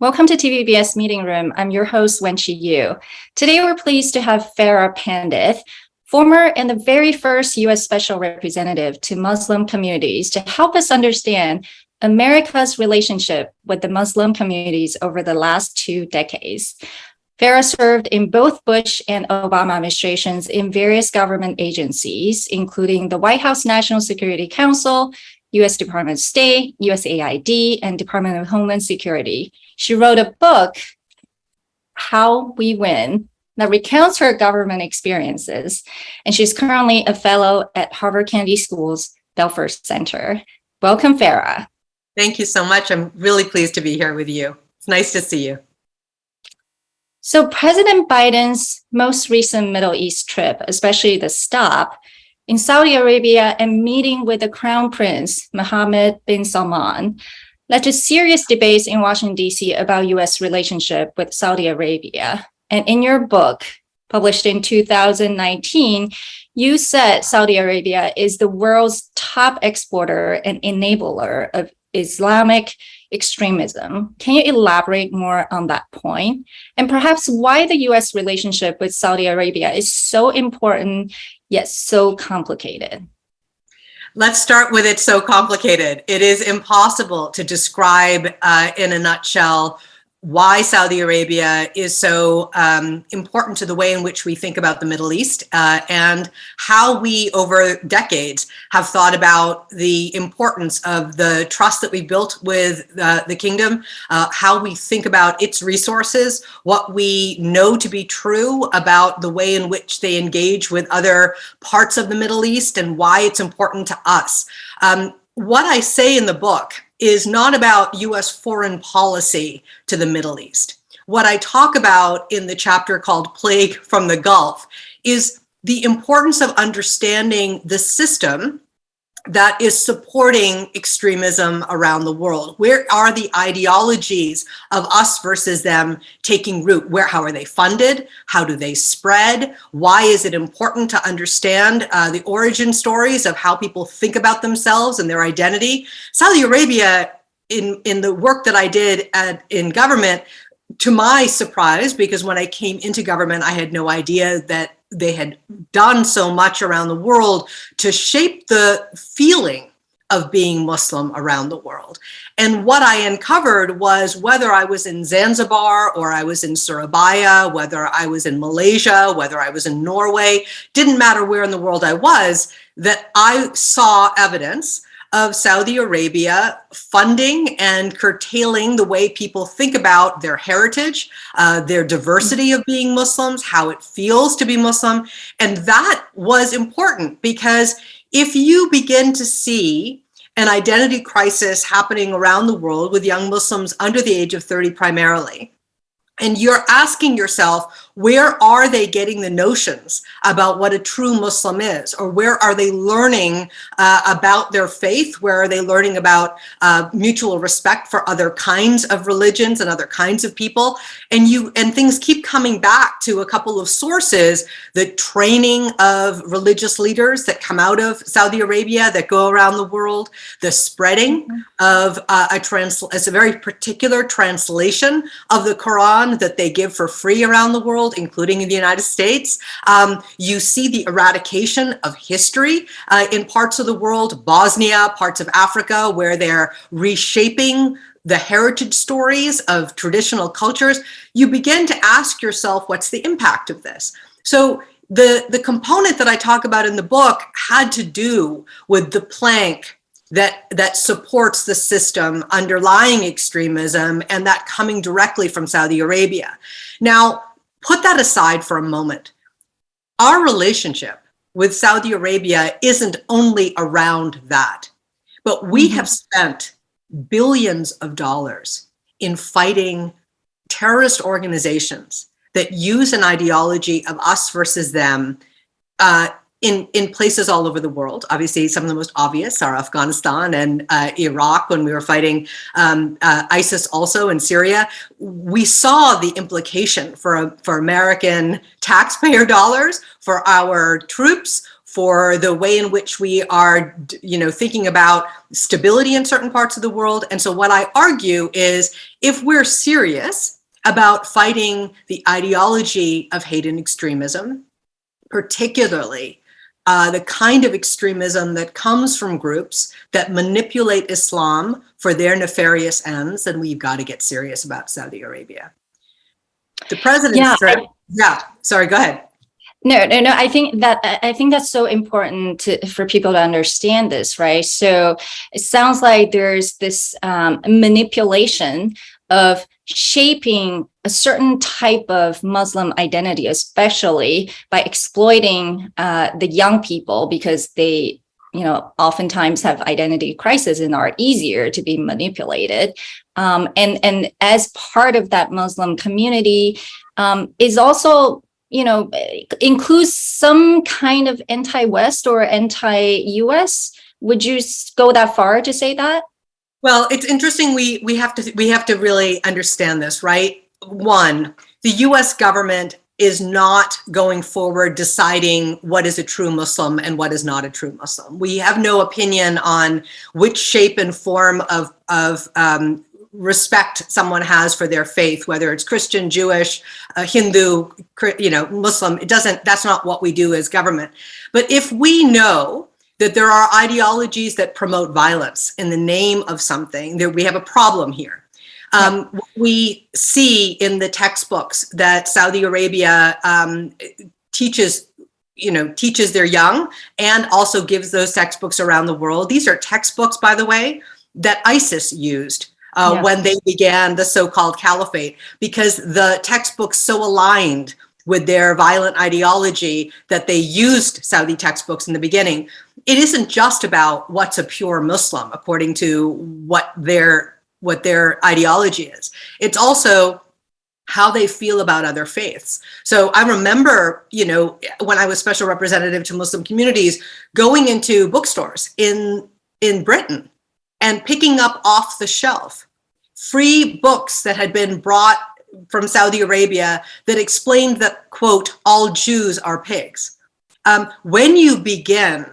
Welcome to TVBS Meeting Room. I'm your host, Wenqi Yu. Today, we're pleased to have FARAH PANDITH, former and the very first U.S. Special Representative to Muslim communities, to help us understand America's relationship with the Muslim communities over the last 2 decades. FARAH served in both Bush and Obama administrations in various government agencies, including the White House National Security Council, U.S. Department of State, USAID, and Department of Homeland Security. She wrote a book, How We Win, that recounts her government experiences, and she's currently a fellow at Harvard Kennedy School's Belfer Center. Welcome, FARAH. Thank you so much. I'm really pleased to be here with you. It's nice to see you. So President Biden's most recent Middle East trip, especially the stop in Saudi Arabia and meeting with the Crown Prince, Mohammed bin Salman, led to serious debates in Washington, D.C. about U.S. relationship with Saudi Arabia. And in your book, published in 2019, you said Saudi Arabia is the world's top exporter and enabler of Islamic extremism. Can you elaborate more on that point? And perhaps why the U.S. relationship with Saudi Arabia is so important, yet so complicated? Let's start with it's so complicated. It is impossible to describe in a nutshell why Saudi Arabia is so important to the way in which we think about the Middle East and how we, over decades, have thought about the importance of the trust that we built with the kingdom, how we think about its resources, what we know to be true about the way in which they engage with other parts of the Middle East, and why it's important to us. What I say in the book is not about U.S. foreign policy to the Middle East. What I talk about in the chapter called Plague from the Gulf is the importance of understanding the system that is supporting extremism around the world. Where are the ideologies of us versus them taking root? How are they funded? How do they spread? Why is it important to understand the origin stories of how people think about themselves and their identity? Saudi Arabia, in the work that I did in government, to my surprise, because when I came into government, I had no idea that they had done so much around the world to shape the feeling of being Muslim around the world. And what I uncovered was, whether I was in Zanzibar or I was in Surabaya, whether I was in Malaysia, whether I was in Norway, didn't matter where in the world I was, that I saw evidence of Saudi Arabia funding and curtailing the way people think about their heritage, their diversity of being Muslims, how it feels to be Muslim. And that was important, because if you begin to see an identity crisis happening around the world with young Muslims under the age of 30 primarily, and you're asking yourself, where are they getting the notions about what a true Muslim is? Or where are they learning about their faith? Where are they learning about mutual respect for other kinds of religions and other kinds of people? And things keep coming back to a couple of sources: the training of religious leaders that come out of Saudi Arabia that go around the world, the spreading of a very particular translation of the Quran that they give for free around the world, including in the United States. You see the eradication of history in parts of the world, Bosnia, parts of Africa, where they're reshaping the heritage stories of traditional cultures. You begin to ask yourself, what's the impact of this? So the component that I talk about in the book had to do with the plank that supports the system underlying extremism, and that coming directly from Saudi Arabia. Now, put that aside for a moment. Our relationship with Saudi Arabia isn't only around that, but we have spent billions of dollars in fighting terrorist organizations that use an ideology of us versus them in places all over the world. Obviously, some of the most obvious are Afghanistan and Iraq, when we were fighting ISIS also in Syria. We saw the implication for American taxpayer dollars, for our troops, for the way in which we are, thinking about stability in certain parts of the world. And so what I argue is, if we're serious about fighting the ideology of hate and extremism, particularly the kind of extremism that comes from groups that manipulate Islam for their nefarious ends, then we've got to get serious about Saudi Arabia. The president's trip. Sorry, go ahead. No. I think that's so important for people to understand this, right? So it sounds like there's this manipulation of shaping a certain type of Muslim identity, especially by exploiting the young people, because they, oftentimes have identity crisis and are easier to be manipulated. And as part of that Muslim community is also, includes some kind of anti-West or anti-US. Would you go that far to say that? Well, it's interesting. We have to really understand this, right? One, the US government is not going forward deciding what is a true Muslim and what is not a true Muslim. We have no opinion on which shape and form of respect someone has for their faith, whether it's Christian, Jewish, Hindu, Muslim. That's not what we do as government. But if we know that there are ideologies that promote violence in the name of something, that we have a problem here. We see in the textbooks that Saudi Arabia teaches their young, and also gives those textbooks around the world. These are textbooks, by the way, that ISIS used when they began the so-called caliphate, because the textbooks so aligned with their violent ideology that they used Saudi textbooks in the beginning. It isn't just about what's a pure Muslim according to what their ideology is. It's also how they feel about other faiths. So I remember, when I was special representative to Muslim communities, going into bookstores in Britain and picking up off the shelf free books that had been brought from Saudi Arabia that explained that, quote, all Jews are pigs. When you begin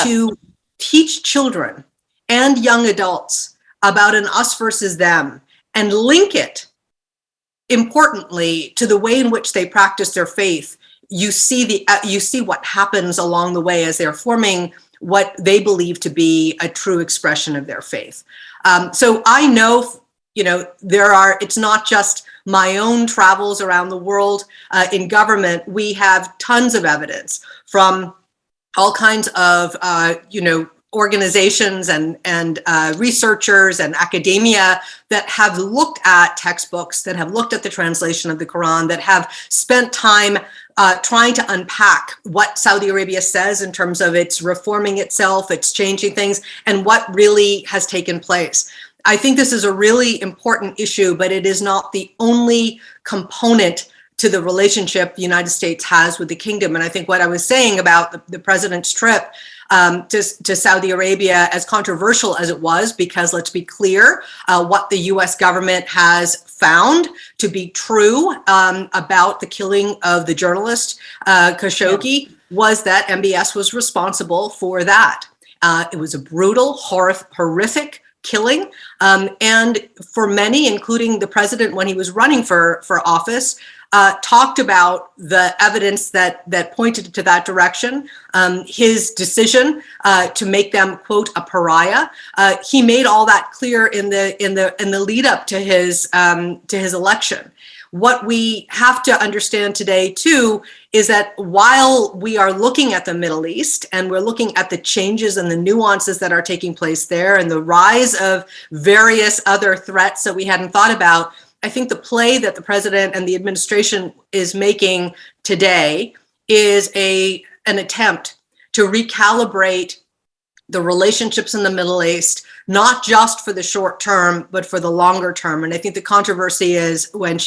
to teach children and young adults about an us versus them, and link it, importantly, to the way in which they practice their faith, you see what happens along the way as they're forming what they believe to be a true expression of their faith. So I know, it's not just my own travels around the world. In government, we have tons of evidence from all kinds of, organizations and researchers and academia that have looked at textbooks, that have looked at the translation of the Quran, that have spent time trying to unpack what Saudi Arabia says in terms of its reforming itself, its changing things, and what really has taken place. I think this is a really important issue, but it is not the only component to the relationship the United States has with the kingdom. And I think what I was saying about the president's trip to Saudi Arabia, as controversial as it was, because let's be clear, what the US government has found to be true about the killing of the journalist Khashoggi was that MBS was responsible for that. It was a brutal, horrific killing. And for many, including the president when he was running for office, talked about the evidence that pointed to that direction. His decision to make them, quote, a pariah. He made all that clear in the lead up to his election. What we have to understand today, too, is that while we are looking at the Middle East and we're looking at the changes and the nuances that are taking place there and the rise of various other threats that we hadn't thought about, I think the play that the president and the administration is making today is an attempt to recalibrate the relationships in the Middle East, not just for the short term, but for the longer term. And I think the controversy is when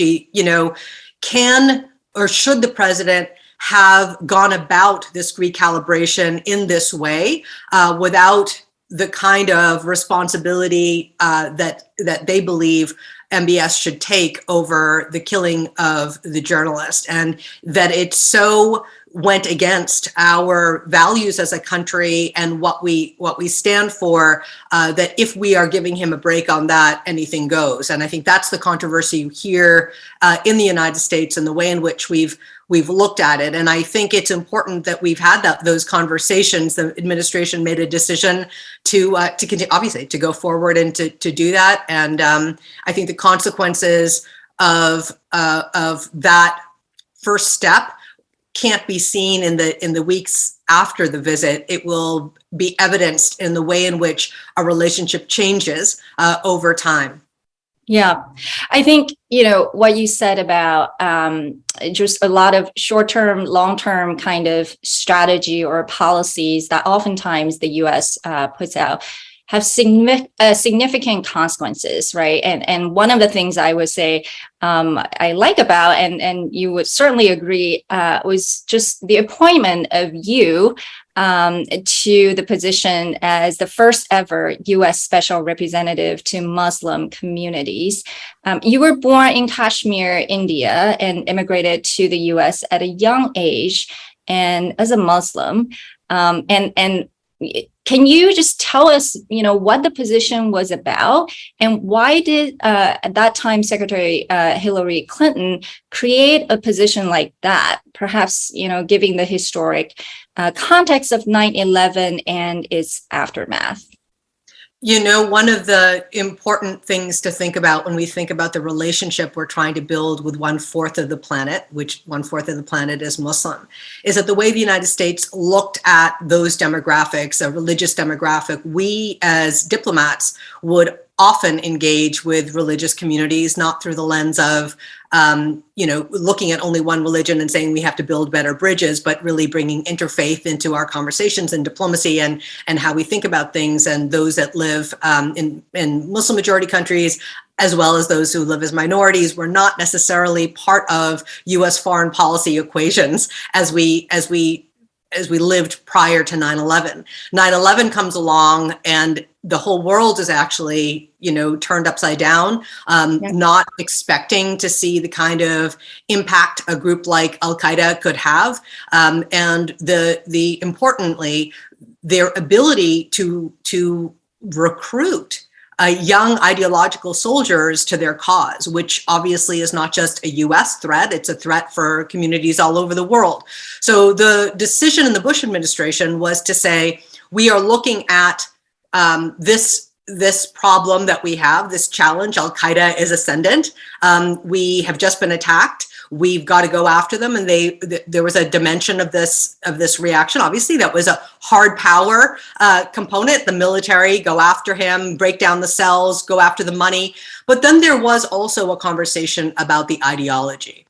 can or should the president have gone about this recalibration in this way without the kind of responsibility that they believe MBS should take over the killing of the journalist, and that it's so went against our values as a country and what we stand for, that if we are giving him a break on that, anything goes. And I think that's the controversy here in the United States and the way in which we've looked at it. And I think it's important that we've had those conversations. The administration made a decision to continue, obviously, to go forward and to do that. And I think the consequences of that first step can't be seen in the weeks after the visit. It will be evidenced in the way in which a relationship changes over time. Yeah, I think, what you said about just a lot of short-term, long-term kind of strategy or policies that oftentimes the US puts out have significant consequences, right? And one of the things I would say I like about, and you would certainly agree, was just the appointment of you to the position as the first ever US Special Representative to Muslim communities. You were born in Kashmir, India, and immigrated to the US at a young age, and as a Muslim. And can you just tell us, what the position was about, and why did at that time Secretary Hillary Clinton create a position like that? Perhaps, giving the historic context of 9/11 and its aftermath. One of the important things to think about when we think about the relationship we're trying to build with 1/4 of the planet, which 1/4 of the planet is Muslim, is that the way the United States looked at those demographics, a religious demographic, we as diplomats would often engage with religious communities, not through the lens of, looking at only one religion and saying we have to build better bridges, but really bringing interfaith into our conversations and diplomacy and how we think about things, and those that live in Muslim majority countries, as well as those who live as minorities, were not necessarily part of US foreign policy equations as we lived prior to 9/11. 9/11 comes along and the whole world is actually, turned upside down, not expecting to see the kind of impact a group like Al-Qaeda could have. And importantly, their ability to recruit young ideological soldiers to their cause, which obviously is not just a US threat, it's a threat for communities all over the world. So the decision in the Bush administration was to say, we are looking at this problem that we have, this challenge. Al-Qaeda is ascendant. We have just been attacked. We've got to go after them. And there was a dimension of this reaction. Obviously, that was a hard power component. The military, go after him, break down the cells, go after the money. But then there was also a conversation about the ideology.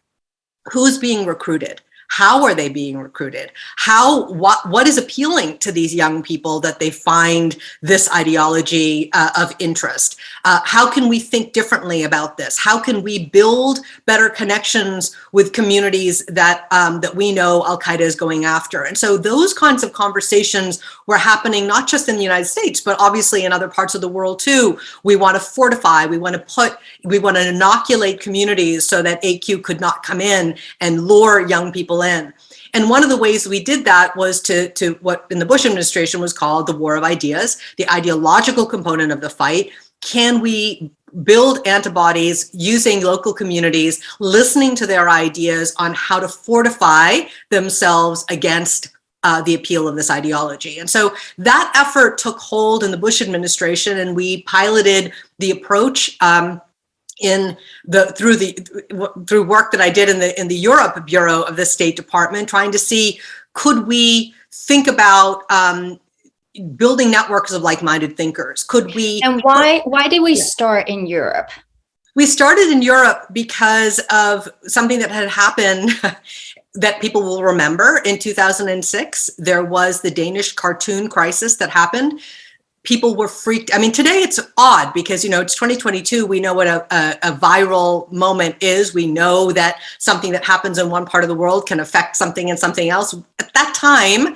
Who's being recruited? How are they being recruited? What is appealing to these young people that they find this ideology of interest? How can we think differently about this? How can we build better connections with communities that we know Al-Qaeda is going after? And so those kinds of conversations were happening not just in the United States, but obviously in other parts of the world too. We want to fortify, we want to inoculate communities so that AQ could not come in and lure young people in. And one of the ways we did that was to what in the Bush administration was called the war of ideas, the ideological component of the fight. Can we build antibodies using local communities, listening to their ideas on how to fortify themselves against the appeal of this ideology? And so that effort took hold in the Bush administration, and we piloted the approach through work that I did in the Europe Bureau of the State Department, trying to see, could we think about building networks of like-minded thinkers? Could we? And why did we start in Europe? We started in Europe because of something that had happened that people will remember. In 2006, there was the Danish cartoon crisis that happened. People were freaked. I mean, today it's odd because, it's 2022. We know what a viral moment is. We know that something that happens in one part of the world can affect something in something else. At that time,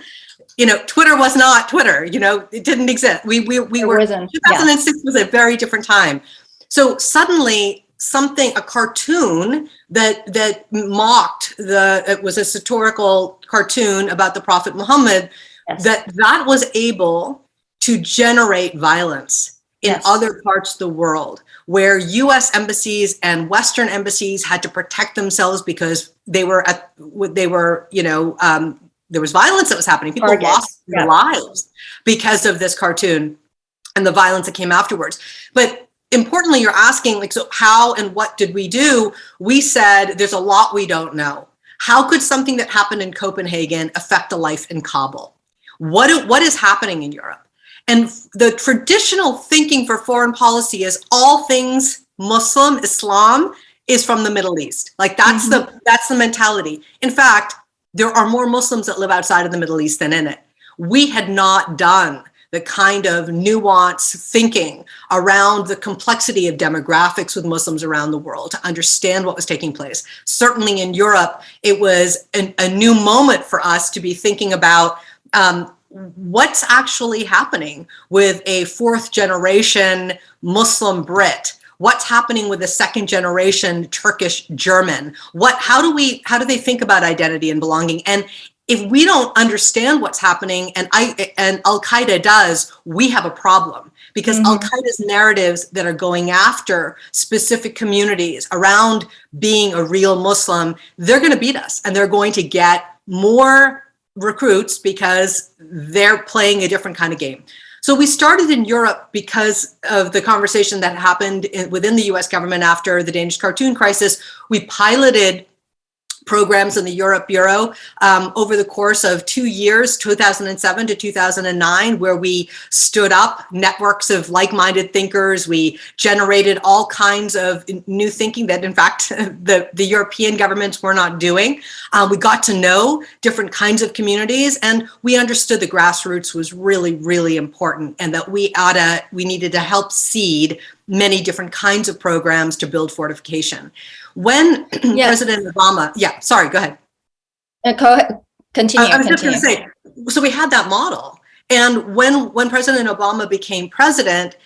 Twitter was not Twitter. It didn't exist. 2006 was a very different time. So suddenly a cartoon that mocked it was a satirical cartoon about the Prophet Muhammad, Yes. that was able to generate violence in Yes. other parts of the world, where US embassies and Western embassies had to protect themselves because there was violence that was happening. People lost their lives because of this cartoon and the violence that came afterwards. But importantly, you're asking, like, so how and what did we do? We said, there's a lot we don't know. How could something that happened in Copenhagen affect a life in Kabul? What is happening in Europe? And the traditional thinking for foreign policy is all things Muslim, Islam is from the Middle East. Like that's the mentality. In fact, there are more Muslims that live outside of the Middle East than in it. We had not done the kind of nuanced thinking around the complexity of demographics with Muslims around the world to understand what was taking place. Certainly in Europe, it was a new moment for us to be thinking about what's actually happening with a fourth generation Muslim Brit. What's happening with a second generation Turkish German? How do they think about identity and belonging? And if we don't understand what's happening, and Al-Qaeda does, we have a problem, because Al-Qaeda's narratives that are going after specific communities around being a real Muslim, they're going to beat us, and they're going to get more recruits because they're playing a different kind of game. So we started in Europe because of the conversation that happened within the US government after the Danish cartoon crisis. We piloted programs in the Europe Bureau over the course of 2 years, 2007 to 2009, where we stood up networks of like-minded thinkers. We generated all kinds of new thinking that, in fact, the European governments were not doing. We got to know different kinds of communities, and we understood the grassroots was really, really important, and that we needed to help seed many different kinds of programs to build fortification. When President Obama, sorry, go ahead. Continue. I was just going to say, so we had that model. And when President Obama became president,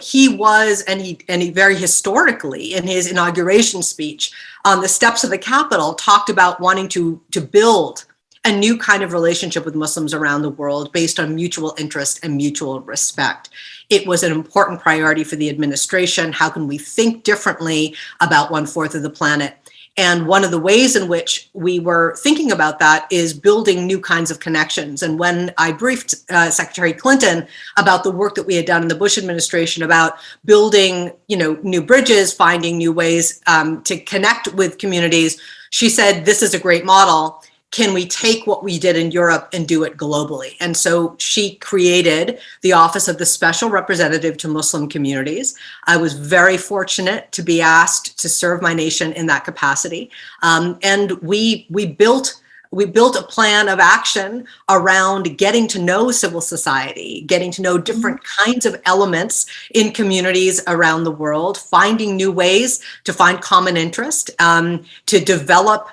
he was, and he very historically in his inauguration speech on the steps of the Capitol talked about wanting to build a new kind of relationship with Muslims around the world based on mutual interest and mutual respect. It was an important priority for the administration. How can we think differently about 1/4 of the planet? And one of the ways in which we were thinking about that is building new kinds of connections. And when I briefed Secretary Clinton about the work that we had done in the Bush administration about building, new bridges, finding new ways to connect with communities, she said, "This is a great model. Can we take what we did in Europe and do it globally?" And so she created the Office of the Special Representative to Muslim Communities. I was very fortunate to be asked to serve my nation in that capacity. And we built a plan of action around getting to know civil society, getting to know different kinds of elements in communities around the world, finding new ways to find common interest, to develop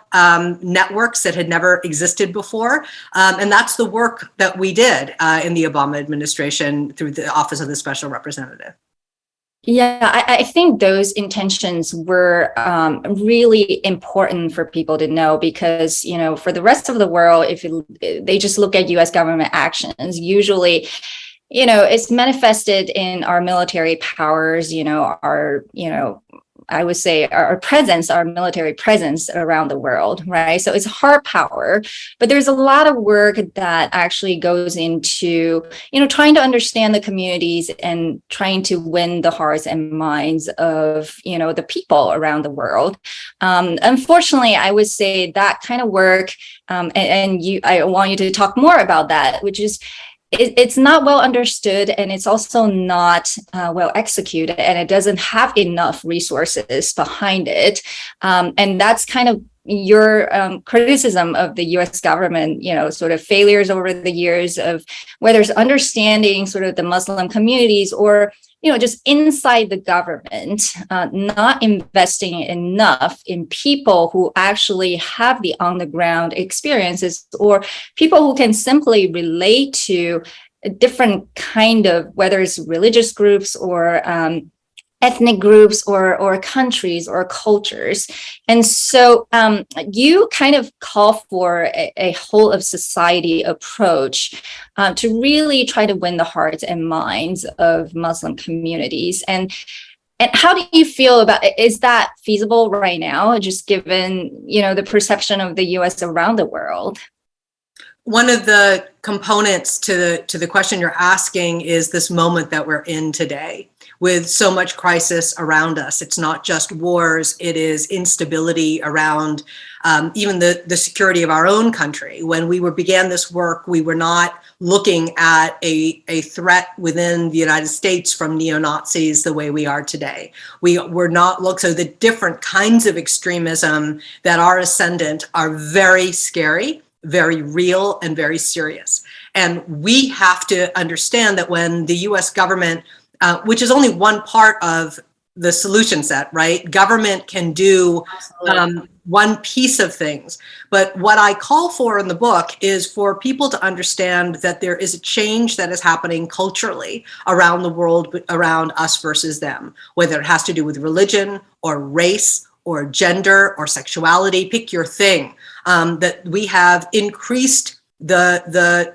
networks that had never existed before. And that's the work that we did in the Obama administration through the Office of the Special Representative. Yeah, I think those intentions were really important for people to know, because, for the rest of the world, if they just look at U.S. government actions, usually, it's manifested in our military powers, I would say our military presence around the world, right? So it's hard power, but there's a lot of work that actually goes into, trying to understand the communities and trying to win the hearts and minds of, the people around the world. Unfortunately, I would say that kind of work, I want you to talk more about that, which is, it's not well understood, and it's also not well executed, and it doesn't have enough resources behind it. And that's kind of your criticism of the U.S. government, sort of failures over the years of whether it's understanding sort of the Muslim communities or, just inside the government, not investing enough in people who actually have the on the ground experiences, or people who can simply relate to a different kind of, whether it's religious groups or ethnic groups or countries or cultures. And so you kind of call for a whole of society approach to really try to win the hearts and minds of Muslim communities. And how do you feel about it? Is that feasible right now, just given, the perception of the US around the world? One of the components to the question you're asking is this moment that we're in today with so much crisis around us. It's not just wars, it is instability around even the security of our own country. When we began this work, we were not looking at a threat within the United States from neo-Nazis the way we are today. We were not so the different kinds of extremism that are ascendant are very scary, very real, and very serious. And we have to understand that when the US government, which is only one part of the solution set, right? Government can do one piece of things. But what I call for in the book is for people to understand that there is a change that is happening culturally around the world, around us versus them, whether it has to do with religion or race or gender or sexuality, pick your thing. That we have increased the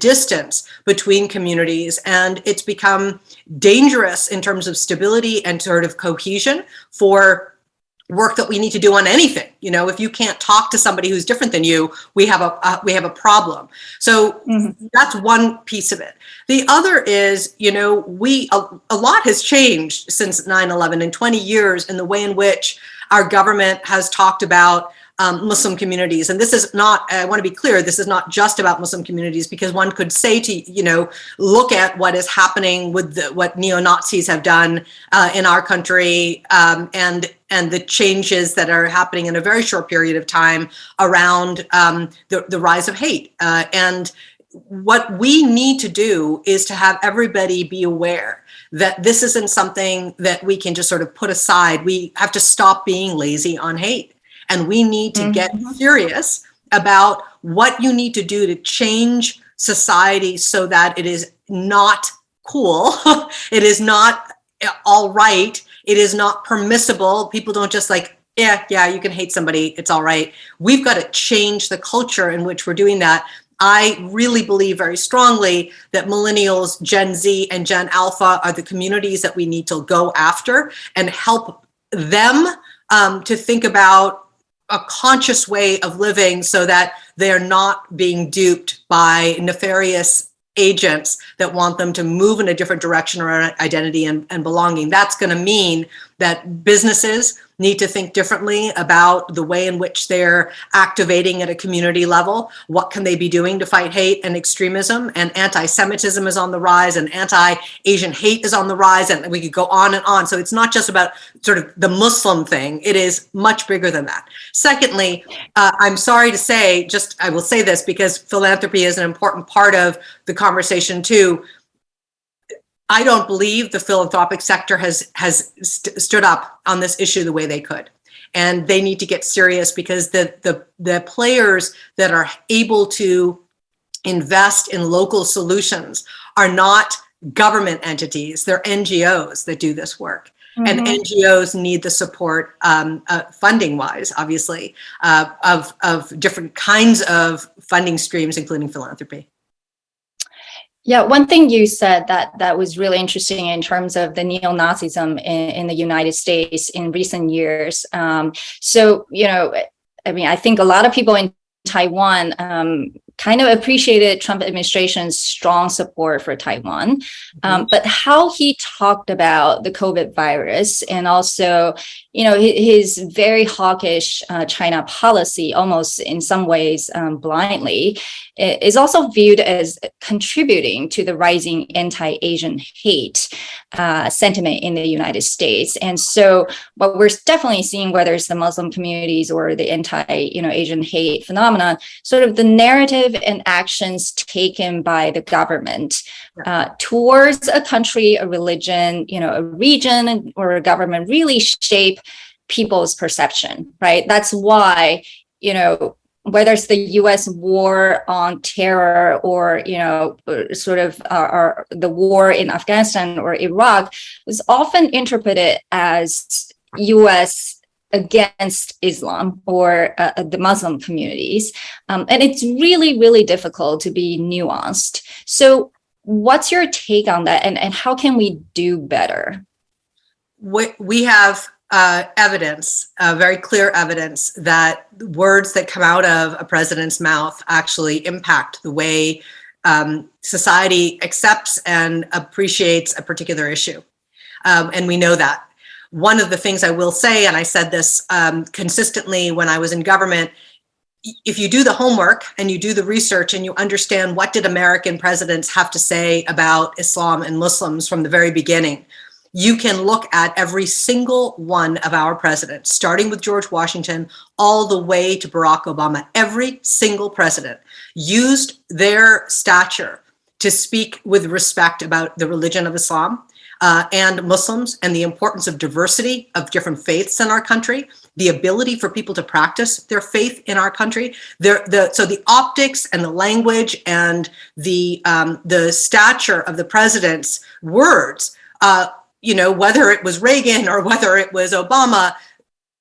distance between communities, and it's become dangerous in terms of stability and sort of cohesion for work that we need to do on anything. If you can't talk to somebody who's different than you, we have a problem. So that's one piece of it. The other is, a lot has changed since 9/11 in 20 years in the way in which our government has talked about Muslim communities. And this is not, I want to be clear, this is not just about Muslim communities, because one could say to, look at what is happening with what neo-Nazis have done in our country and the changes that are happening in a very short period of time around the rise of hate. And what we need to do is to have everybody be aware that this isn't something that we can just sort of put aside. We have to stop being lazy on hate. And we need to get serious about what you need to do to change society so that it is not cool. It is not all right. It is not permissible. People don't just yeah, you can hate somebody. It's all right. We've got to change the culture in which we're doing that. I really believe very strongly that millennials, Gen Z, and Gen Alpha are the communities that we need to go after and help them to think about a conscious way of living so that they're not being duped by nefarious agents that want them to move in a different direction around identity and belonging. That's going to mean that businesses need to think differently about the way in which they're activating at a community level. What can they be doing to fight hate and extremism? And anti-Semitism is on the rise, and anti-Asian hate is on the rise, and we could go on and on. So it's not just about sort of the Muslim thing. It is much bigger than that. Secondly, I'm sorry to say, I will say this because philanthropy is an important part of the conversation too. I don't believe the philanthropic sector has stood up on this issue the way they could. And they need to get serious because the players that are able to invest in local solutions are not government entities. They're NGOs that do this work. And NGOs need the support funding-wise, obviously, of different kinds of funding streams, including philanthropy. Yeah, one thing you said that was really interesting in terms of the neo-Nazism in the United States in recent years. I think a lot of people in Taiwan kind of appreciated Trump administration's strong support for Taiwan, but how he talked about the COVID virus and also, his very hawkish China policy, almost in some ways blindly, is also viewed as contributing to the rising anti-Asian hate sentiment in the United States. And so what we're definitely seeing, whether it's the Muslim communities or the anti-Asian hate phenomena, sort of the narrative and actions taken by the government towards a country, a religion, a region or a government really shape people's perception, right? That's why, whether it's the U.S. war on terror or, sort of the war in Afghanistan or Iraq, was often interpreted as U.S. against Islam or the Muslim communities. And it's really, really difficult to be nuanced. So what's your take on that, and how can we do better? We have evidence, very clear evidence, that words that come out of a president's mouth actually impact the way society accepts and appreciates a particular issue. And we know that. One of the things I will say, and I said this consistently when I was in government, if you do the homework and you do the research and you understand what did American presidents have to say about Islam and Muslims from the very beginning, you can look at every single one of our presidents, starting with George Washington, all the way to Barack Obama. Every single president used their stature to speak with respect about the religion of Islam and Muslims, and the importance of diversity of different faiths in our country, the ability for people to practice their faith in our country. So the optics and the language and the stature of the president's words, whether it was Reagan or whether it was Obama,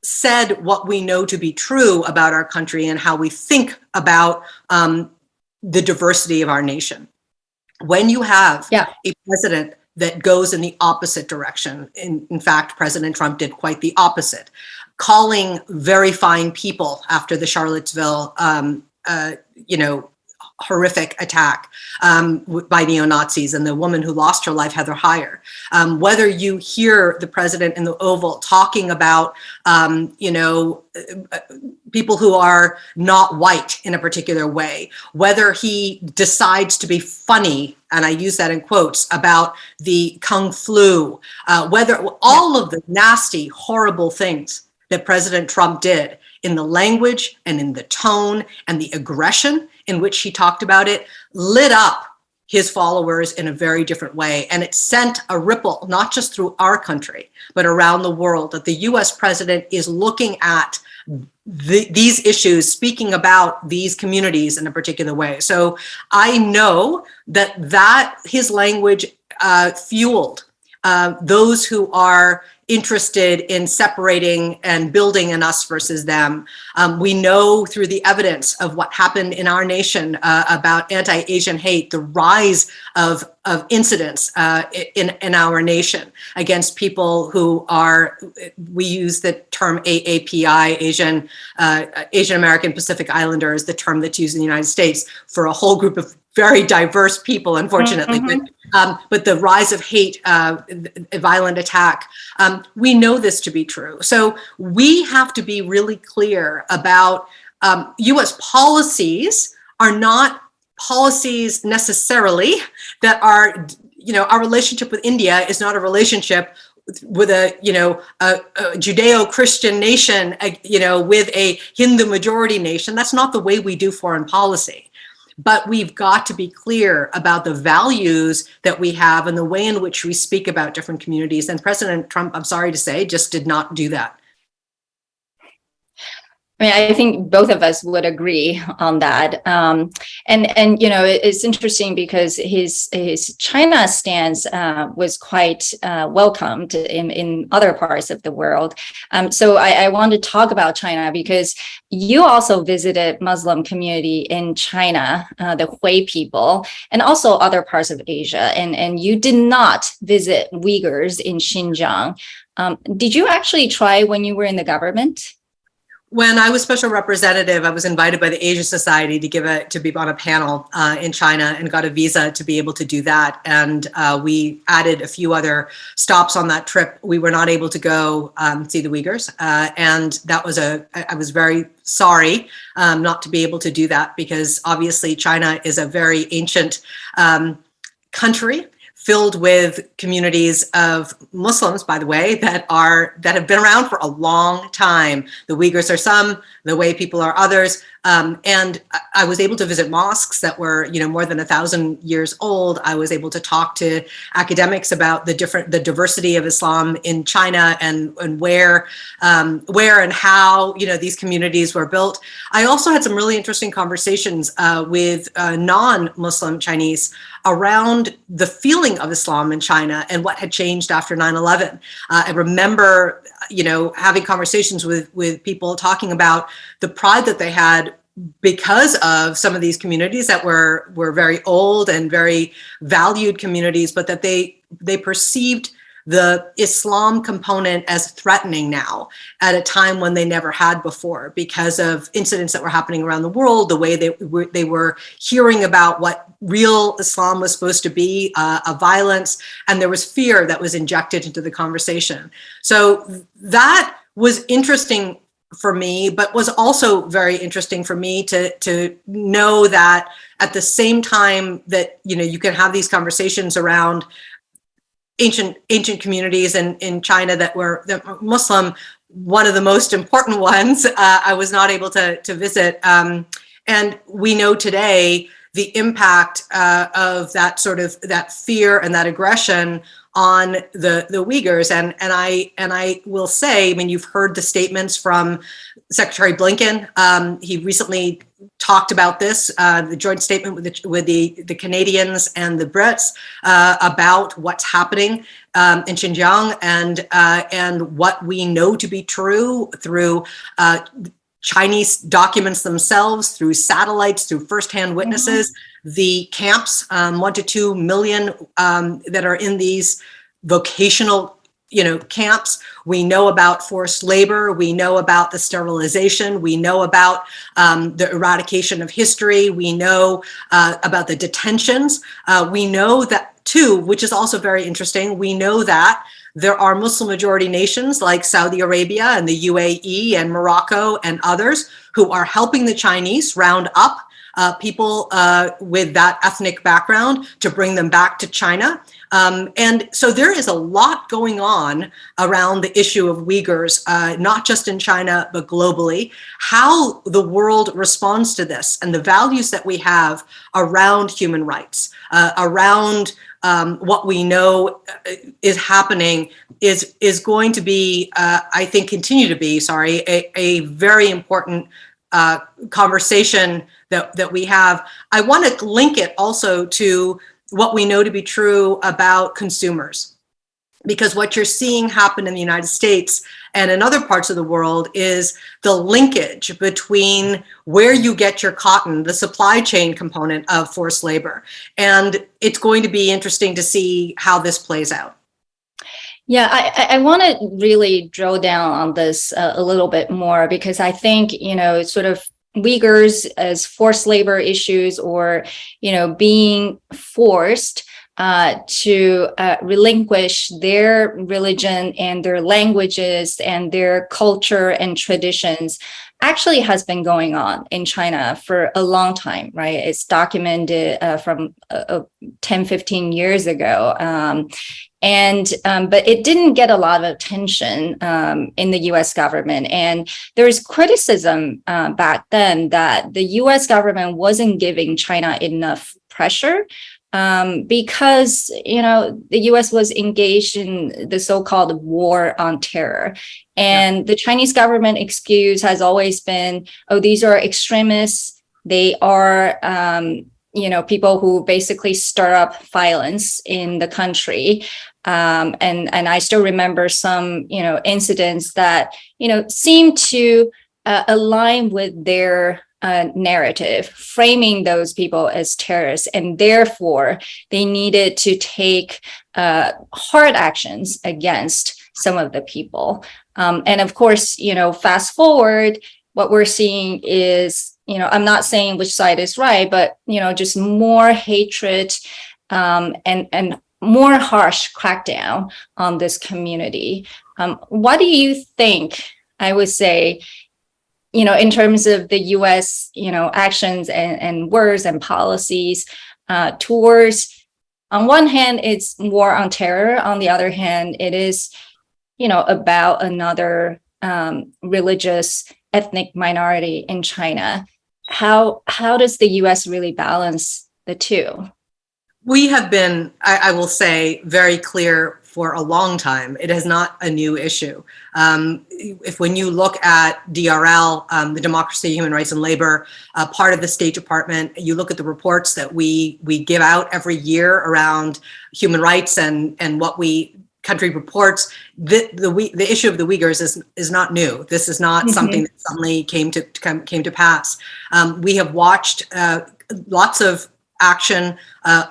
said what we know to be true about our country and how we think about the diversity of our nation. When you have a president that goes in the opposite direction, in fact, President Trump did quite the opposite, calling very fine people after the Charlottesville, horrific attack by neo-Nazis and the woman who lost her life, Heather Heyer. Whether you hear the president in the Oval talking about, people who are not white in a particular way, whether he decides to be funny, and I use that in quotes, about the Kung flu, whether all of the nasty, horrible things that President Trump did in the language and in the tone and the aggression in which he talked about it, lit up his followers in a very different way. And it sent a ripple, not just through our country, but around the world, that the US president is looking at these issues, speaking about these communities in a particular way. So I know that his language fueled those who are interested in separating and building an us versus them. We know through the evidence of what happened in our nation about anti-Asian hate, the rise of incidents in our nation against people who are, we use the term AAPI, Asian American Pacific Islander is the term that's used in the United States for a whole group of very diverse people, unfortunately. But the rise of hate, violent attack, we know this to be true. So we have to be really clear about US policies are not policies necessarily that are, our relationship with India is not a relationship with a Judeo-Christian nation, with a Hindu majority nation. That's not the way we do foreign policy. But we've got to be clear about the values that we have and the way in which we speak about different communities. And President Trump, I'm sorry to say, just did not do that. I mean, I think both of us would agree on that. And it's interesting because his China stance was quite welcomed in other parts of the world. So I want to talk about China because you also visited Muslim community in China, the Hui people, and also other parts of Asia. And you did not visit Uyghurs in Xinjiang. Did you actually try when you were in the government? When I was special representative, I was invited by the Asia Society to be on a panel in China and got a visa to be able to do that. And we added a few other stops on that trip. We were not able to go see the Uyghurs. And that was I was very sorry not to be able to do that because obviously China is a very ancient country filled with communities of Muslims, by the way, that have been around for a long time. The Uyghurs are some, the Hui people are others. And I was able to visit mosques that were, more than 1,000 years old. I was able to talk to academics about the diversity of Islam in China and where and how, these communities were built. I also had some really interesting conversations with non-Muslim Chinese around the feeling of Islam in China and what had changed after 9/11. I remember, having conversations with people talking about the pride that they had because of some of these communities that were very old and very valued communities, but that they perceived the Islam component as threatening now at a time when they never had before because of incidents that were happening around the world, the way they were hearing about what real Islam was supposed to be, a violence, and there was fear that was injected into the conversation. So that was interesting for me, but was also very interesting for me to know that at the same time that, you can have these conversations around ancient communities in China that were Muslim, one of the most important ones I was not able to visit. And we know today the impact of that fear and that aggression on the Uyghurs. And I will say, you've heard the statements from Secretary Blinken. He recently talked about this, the joint statement with the Canadians and the Brits about what's happening in Xinjiang and what we know to be true through Chinese documents themselves, through satellites, through firsthand witnesses. The camps, 1 to 2 million that are in these vocational camps. We know about forced labor. We know about the sterilization. We know about the eradication of history. We know about the detentions. We know that too, which is also very interesting. We know that there are Muslim majority nations like Saudi Arabia and the UAE and Morocco and others who are helping the Chinese round up people with that ethnic background to bring them back to China. And so there is a lot going on around the issue of Uyghurs, not just in China, but globally, how the world responds to this and the values that we have around human rights, around what we know is happening is going to be, I think, continue to be, a very important conversation that we have. I want to link it also to what we know to be true about consumers, because what you're seeing happen in the United States and in other parts of the world is the linkage between where you get your cotton, the supply chain component of forced labor. And it's going to be interesting to see how this plays out. Yeah, I want to really drill down on this a little bit more, because I think, sort of Uyghurs as forced labor issues, or, being forced to relinquish their religion and their languages and their culture and traditions actually has been going on in China for a long time, right? It's documented from 10, 15 years ago. But it didn't get a lot of attention in the US government. And there's criticism back then that the US government wasn't giving China enough pressure because, the US was engaged in the so-called war on terror. And the Chinese government excuse has always been, oh, these are extremists. They are, people who basically stir up violence in the country. And I still remember some, incidents that, seem to align with their narrative, framing those people as terrorists, and therefore they needed to take hard actions against some of the people. And of course, fast forward, what we're seeing is, I'm not saying which side is right, but, just more hatred and more harsh crackdown on this community. What do you think, I would say, in terms of the US, actions and words and policies towards on one hand, it's war on terror. On the other hand, it is, about another religious ethnic minority in China. How does the US really balance the two? We have been, I will say, very clear for a long time. It is not a new issue. When you look at DRL, the Democracy, Human Rights and Labor, part of the State Department, you look at the reports that we give out every year around human rights and what country reports, the issue of the Uyghurs is not new. This is not something that suddenly came to pass. We have watched lots of action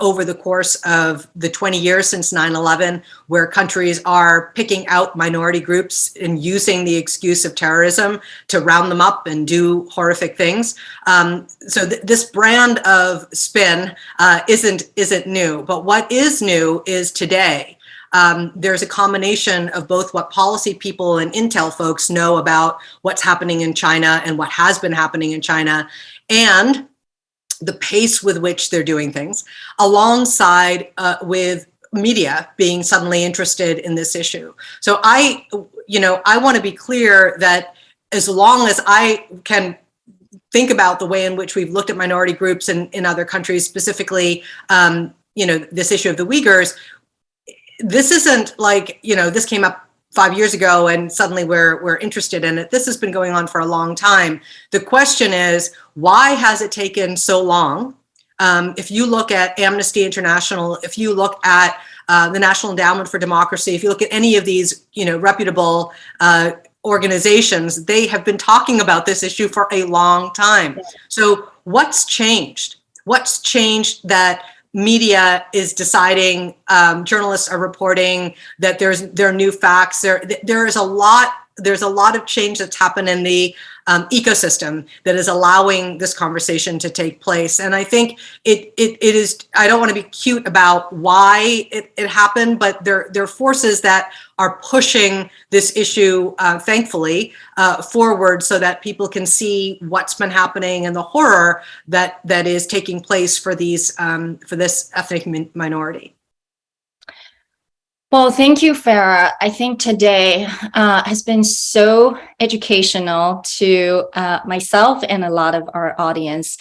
over the course of the 20 years since 9/11, where countries are picking out minority groups and using the excuse of terrorism to round them up and do horrific things. So this brand of spin isn't new. But what is new is today. There's a combination of both what policy people and intel folks know about what's happening in China and what has been happening in China, and the pace with which they're doing things, alongside with media being suddenly interested in this issue. So I want to be clear that as long as I can think about the way in which we've looked at minority groups in other countries, specifically, this issue of the Uyghurs, this isn't like, this came up 5 years ago and suddenly we're interested in it. This has been going on for a long time. The question is, why has it taken so long? If you look at Amnesty International, if you look at the National Endowment for Democracy, if you look at any of these, reputable organizations, they have been talking about this issue for a long time. So what's changed? What's changed that media is deciding, journalists are reporting that there are new facts. There's a lot of change that's happened in the ecosystem that is allowing this conversation to take place. And I think it is, I don't want to be cute about why it happened, but there are forces that are pushing this issue, thankfully, forward so that people can see what's been happening and the horror that is taking place for this ethnic minority. Well, thank you, FARAH. I think today has been so educational to myself and a lot of our audience.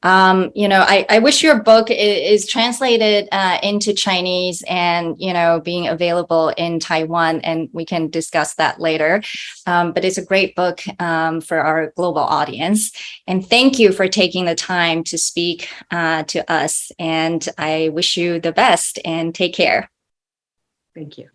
I wish your book is translated into Chinese and, being available in Taiwan, and we can discuss that later. But it's a great book for our global audience. And thank you for taking the time to speak to us. And I wish you the best and take care. Thank you.